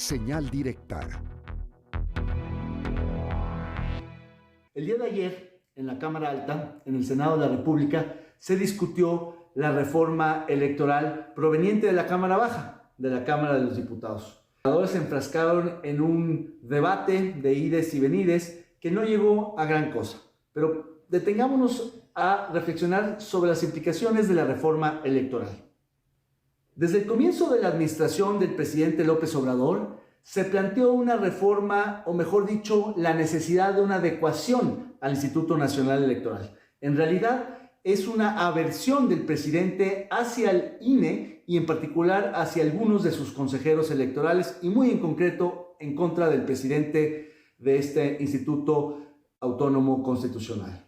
Señal directa. El día de ayer, en la Cámara Alta, en el Senado de la República, se discutió la reforma electoral proveniente de la Cámara Baja, de la Cámara de los Diputados. Los senadores se enfrascaron en un debate de ides y venires que no llegó a gran cosa. Pero detengámonos a reflexionar sobre las implicaciones de la reforma electoral. Desde el comienzo de la administración del presidente López Obrador, se planteó una reforma, o mejor dicho, la necesidad de una adecuación al Instituto Nacional Electoral. En realidad, es una aversión del presidente hacia el INE y en particular hacia algunos de sus consejeros electorales y muy en concreto en contra del presidente de este Instituto Autónomo Constitucional.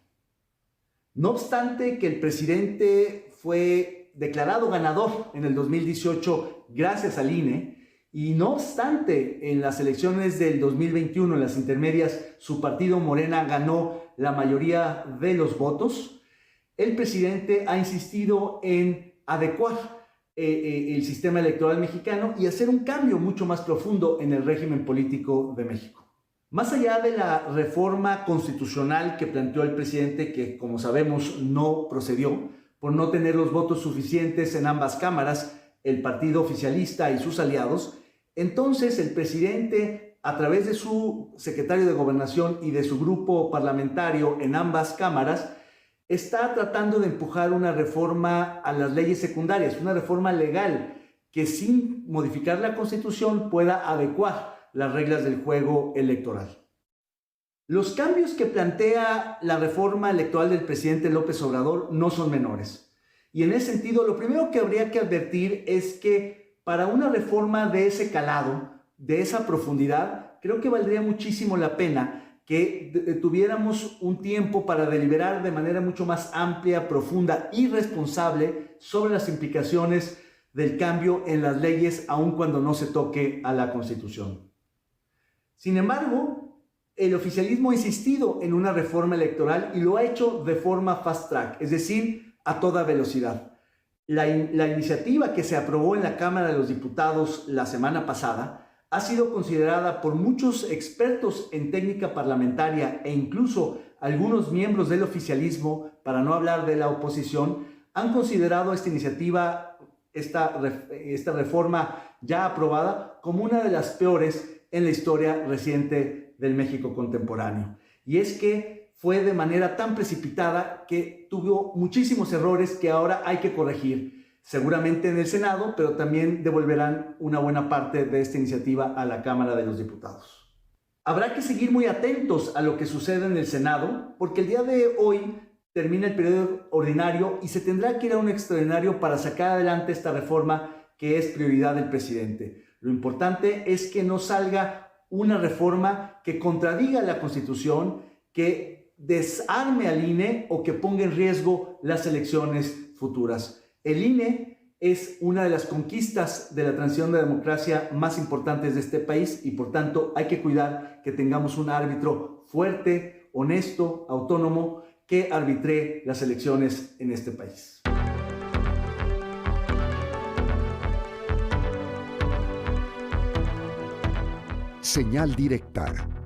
No obstante que el presidente fue declarado ganador en el 2018 gracias al INE, y no obstante en las elecciones del 2021, en las intermedias, su partido Morena ganó la mayoría de los votos, el presidente ha insistido en adecuar el sistema electoral mexicano y hacer un cambio mucho más profundo en el régimen político de México. Más allá de la reforma constitucional que planteó el presidente, que como sabemos no procedió por no tener los votos suficientes en ambas cámaras, el partido oficialista y sus aliados, entonces el presidente, a través de su secretario de Gobernación y de su grupo parlamentario en ambas cámaras, está tratando de empujar una reforma a las leyes secundarias, una reforma legal que sin modificar la Constitución pueda adecuar las reglas del juego electoral. Los cambios que plantea la reforma electoral del presidente López Obrador no son menores. Y en ese sentido, lo primero que habría que advertir es que para una reforma de ese calado, de esa profundidad, creo que valdría muchísimo la pena que tuviéramos un tiempo para deliberar de manera mucho más amplia, profunda y responsable sobre las implicaciones del cambio en las leyes, aun cuando no se toque a la Constitución. Sin embargo, el oficialismo ha insistido en una reforma electoral y lo ha hecho de forma fast track, es decir, a toda velocidad. La iniciativa que se aprobó en la Cámara de los Diputados la semana pasada ha sido considerada por muchos expertos en técnica parlamentaria e incluso algunos miembros del oficialismo, para no hablar de la oposición, han considerado esta iniciativa, esta reforma ya aprobada, como una de las peores en la historia reciente del México contemporáneo. Y es que fue de manera tan precipitada que tuvo muchísimos errores que ahora hay que corregir, seguramente en el Senado, pero también devolverán una buena parte de esta iniciativa a la Cámara de los Diputados. Habrá que seguir muy atentos a lo que sucede en el Senado, porque el día de hoy termina el periodo ordinario y se tendrá que ir a un extraordinario para sacar adelante esta reforma que es prioridad del presidente. Lo importante es que no salga una reforma que contradiga la Constitución, que desarme al INE o que ponga en riesgo las elecciones futuras. El INE es una de las conquistas de la transición de democracia más importantes de este país y por tanto hay que cuidar que tengamos un árbitro fuerte, honesto, autónomo, que arbitre las elecciones en este país. Señal directa.